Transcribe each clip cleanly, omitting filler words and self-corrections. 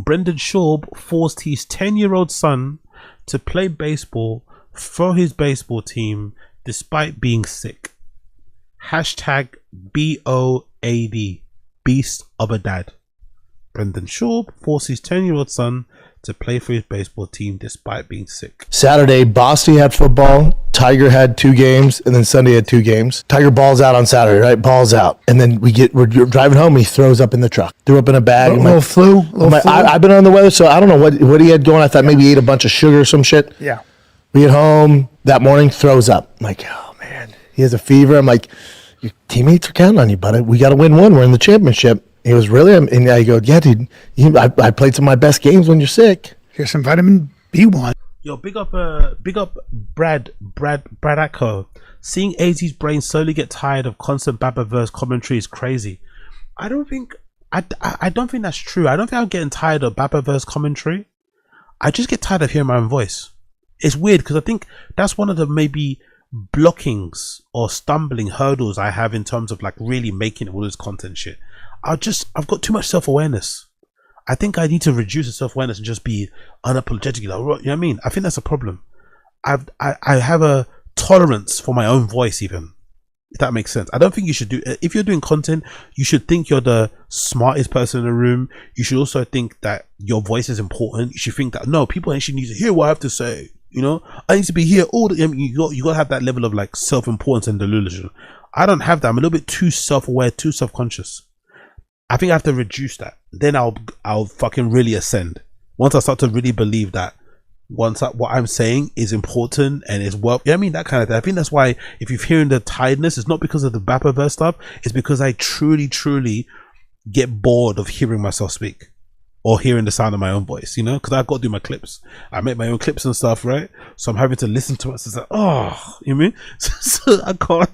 Brendan Schaub forced his 10-year-old son to play baseball for his baseball team despite being sick. Hashtag BOAD, beast of a dad. Brendan Schaub forced his 10-year-old son to play for his baseball team despite being sick. Saturday, Boston had football. Tiger had 2 games, and then Sunday had 2 games. Tiger balls out on Saturday, right? Balls out, and then we're driving home. He throws up in the truck, threw up in a bag. Little flu. I've been on the weather, so I don't know what he had going. I thought maybe he ate a bunch of sugar or some shit. Yeah. We get home that morning, throws up. I'm like, oh man, he has a fever. I'm like, your teammates are counting on you, buddy. We got to win one. We're in the championship. He goes, really? And I go, yeah, dude. I played some of my best games when you're sick. Here's some vitamin B1. Yo, big up Brad Atco. Seeing AZ's brain slowly get tired of constant Babaverse commentary is crazy. I don't think that's true. I don't think I'm getting tired of Babaverse commentary. I just get tired of hearing my own voice. It's weird because I think that's one of the maybe blockings or stumbling hurdles I have in terms of like really making all this content shit. I've got too much self-awareness. I think I need to reduce the self-awareness and just be unapologetically like, you know what I mean? I think that's a problem. I have a tolerance for my own voice, even, if that makes sense. I don't think you should do, if you're doing content, you should think you're the smartest person in the room. You should also think that your voice is important. You should think that no, people actually need to hear what I have to say. You know, I need to be here all the. I mean, you got to have that level of like self-importance and delusion. I don't have that. I'm a little bit too self-aware, too self-conscious. I think I have to reduce that. Then I'll fucking really ascend. Once I start to really believe that what I'm saying is important and is well, yeah, I mean, that kind of thing. I think that's why if you're hearing the tiredness, it's not because of the Bapaverse stuff. It's because I truly get bored of hearing myself speak or hearing the sound of my own voice, you know, because I've got to do my clips. I make my own clips and stuff, right? So I'm having to listen to it. So it's like, oh, you know what I mean? So I can't.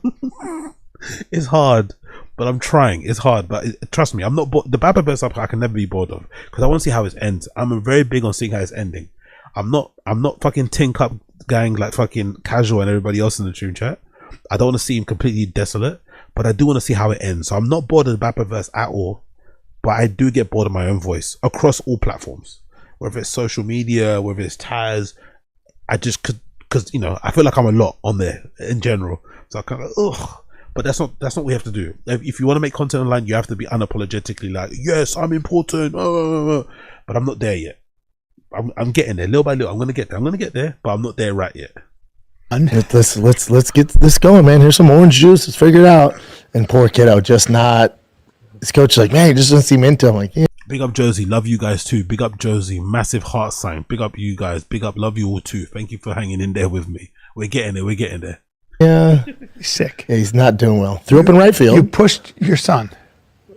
It's hard. But I'm trying. It's hard, but trust me, I'm not bored. The Babaverse stuff I can never be bored of because I want to see how it ends. I'm very big on seeing how it's ending. I'm not fucking Tink Up gang like fucking Casual and everybody else in the Tune Chat. I don't want to see him completely desolate, but I do want to see how it ends. So I'm not bored of the Babaverse at all, but I do get bored of my own voice across all platforms, whether it's social media, whether it's Taz. I just because you know I feel like I'm a lot on there in general, so I kind of ugh. But that's not what we have to do. If you want to make content online, you have to be unapologetically like, yes, I'm important. But I'm not there yet. I'm getting there little by little. I'm gonna get there, but I'm not there right yet. Let's get this going, man. Here's some orange juice. Let's figure it out. And poor kiddo, just not. His coach is like, man, he just doesn't seem into him. I'm like, yeah. Big up Josie, love you guys too. Big up Josie, massive heart sign. Big up you guys. Big up, love you all too. Thank you for hanging in there with me. We're getting there. Yeah, he's sick. Yeah, he's not doing well. Threw up in right field. You pushed your son.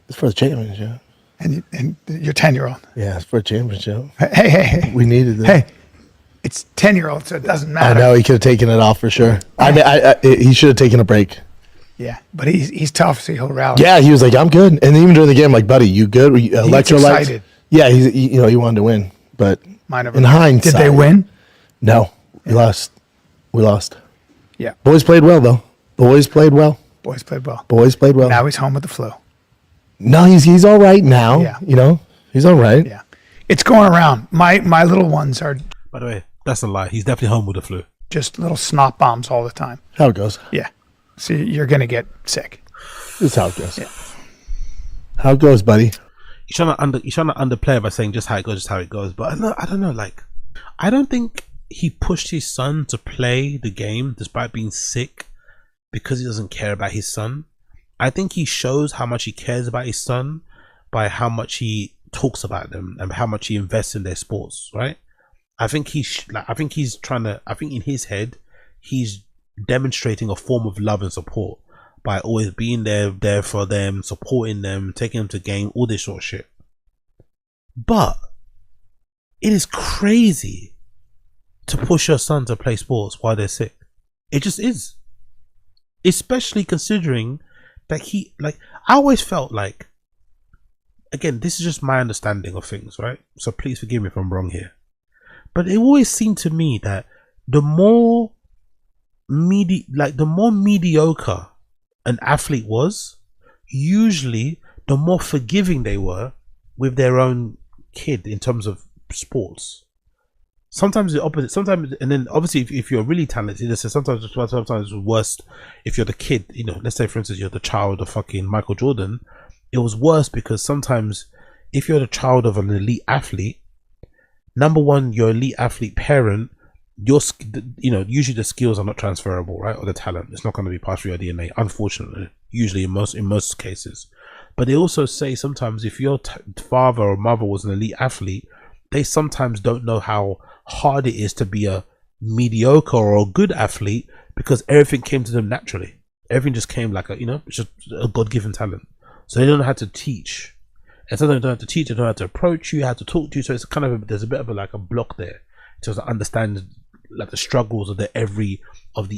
It's for the championship. And your 10-year-old. Yeah, it's for a championship. Hey. We needed it. Hey, it's 10-year-old, so it doesn't matter. I know he could have taken it off for sure. I mean, he should have taken a break. Yeah, but he's tough, so he'll rally. Yeah, he was like, I'm good. And even during the game, I'm like, buddy, you good? Electrolytes? Excited. Yeah, he wanted to win. But in hindsight. Did they win? No, we lost. Yeah. Boys played well, though. Boys played well. Now he's home with the flu. No, he's all right now. Yeah. You know, he's all right. Yeah. It's going around. My little ones are. By the way, that's a lie. He's definitely home with the flu. Just little snot bombs all the time. How it goes. Yeah. So you're going to get sick. This is how it goes. Yeah. How it goes, buddy. You're trying to underplay it by saying just how it goes. But I don't know. Like, I don't think he pushed his son to play the game despite being sick because he doesn't care about his son. I think he shows how much he cares about his son by how much he talks about them and how much he invests in their sports, right? I think in his head he's demonstrating a form of love and support by always being there for them, supporting them, taking them to game, all this sort of shit. But it is crazy to push your son to play sports while they're sick. It just is. Especially considering that I always felt like, again, this is just my understanding of things, right? So please forgive me if I'm wrong here. But it always seemed to me that the more mediocre an athlete was, usually the more forgiving they were with their own kid in terms of sports. Sometimes the opposite. Sometimes, and then obviously, if you're really talented, sometimes it's worse if you're the kid. You know, let's say for instance you're the child of fucking Michael Jordan. It was worse because sometimes if you're the child of an elite athlete, number one, your elite athlete parent, usually the skills are not transferable, right? Or the talent, it's not going to be passed through your DNA, unfortunately. Usually, in most cases. But they also say sometimes if your father or mother was an elite athlete, they sometimes don't know how hard it is to be a mediocre or a good athlete because everything came to them naturally. Everything just came like it's just a God-given talent. So they don't know how to teach. And sometimes they don't have to teach, they don't know how to approach you, how to talk to you. So it's kind of there's a bit of a block there to understand like the struggles of the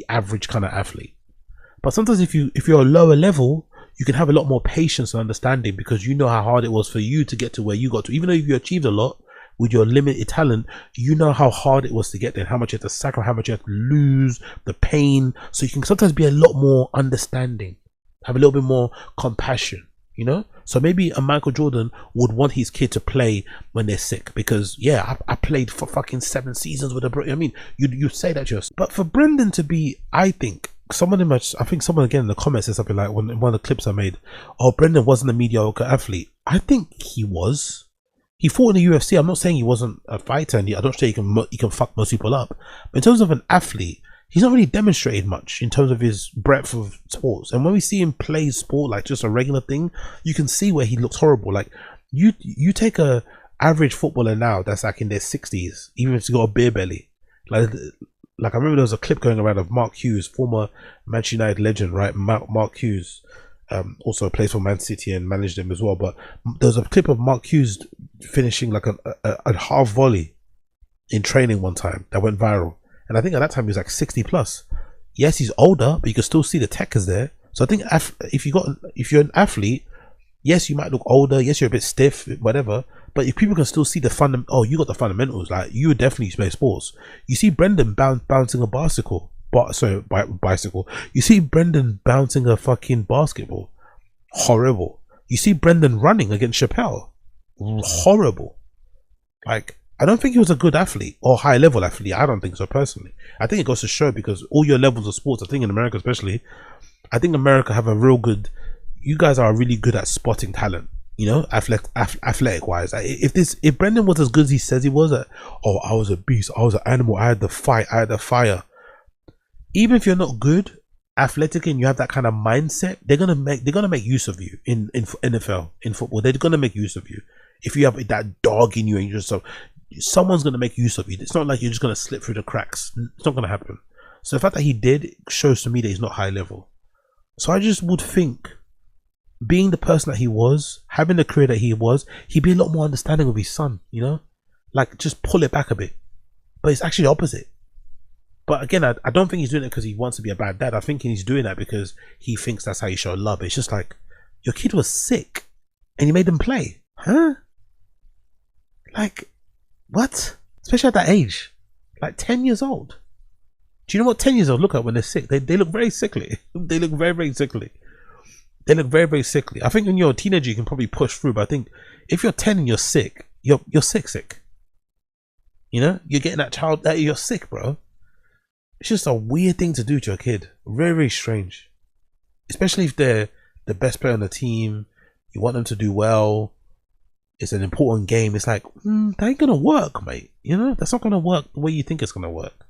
average kind of athlete. But sometimes if you're a lower level, you can have a lot more patience and understanding because you know how hard it was for you to get to where you got to. Even though you achieved a lot with your limited talent, you know how hard it was to get there, how much you have to sacrifice, how much you have to lose, the pain. So you can sometimes be a lot more understanding, have a little bit more compassion, you know? So maybe a Michael Jordan would want his kid to play when they're sick because, yeah, I played for fucking 7 seasons with a bro. I mean, you say that just. But for Brendan to be, I think someone again in the comments said something like one of the clips I made, oh, Brendan wasn't a mediocre athlete. I think he was. He fought in the UFC. I'm not saying he wasn't a fighter, and I don't say he can fuck most people up. But in terms of an athlete, he's not really demonstrated much in terms of his breadth of sports. And when we see him play sport like just a regular thing, you can see where he looks horrible. Like you take a average footballer now that's like in their 60s, even if he's got a beer belly. Like I remember there was a clip going around of Mark Hughes, former Manchester United legend, right? Mark Hughes. Also plays for Man City and managed them as well. But there was a clip of Mark Hughes finishing like a half volley in training one time that went viral. And I think at that time he was like 60 plus. Yes, he's older, but you can still see the tech is there. So I think if you're an athlete, yes, you might look older. Yes, you're a bit stiff, whatever. But if people can still see the you got the fundamentals. Like you would definitely play sports. You see Brendan bouncing a bicycle. Bicycle. You see Brendan bouncing a fucking basketball. Horrible. You see Brendan running against Chappelle. Horrible. Like, I don't think he was a good athlete or high level athlete. I don't think so personally. I think it goes to show because all your levels of sports, I think in America especially, I think America have a real good, you guys are really good at spotting talent, you know, athletic wise. If Brendan was as good as he says he was, I was a beast, I was an animal, I had the fight, I had the fire. Even if you're not good athletically and you have that kind of mindset, they're gonna make use of you in NFL, in football. They're gonna make use of you if you have that dog in you and you're just someone's gonna make use of you. It's not like you're just gonna slip through the cracks. It's not gonna happen. So the fact that he did shows to me that he's not high level. So I just would think, being the person that he was, having the career that he was, he'd be a lot more understanding of his son, you know, like just pull it back a bit. But it's actually the opposite. But again, I don't think he's doing it because he wants to be a bad dad. I think he's doing that because he thinks that's how you show love. It's just like, your kid was sick and you made them play. Huh? Like, what? Especially at that age. Like 10 years old. Do you know what 10 years old look at when they're sick? They look very sickly. They look very, very sickly. They look very, very sickly. I think when you're a teenager, you can probably push through. But I think if you're 10 and you're sick, you're sick. You know? You're getting that child that you're sick, bro. It's just a weird thing to do to a kid. Very, very strange. Especially if they're the best player on the team. You want them to do well. It's an important game. It's like, that ain't gonna work, mate. You know, that's not gonna work the way you think it's gonna work.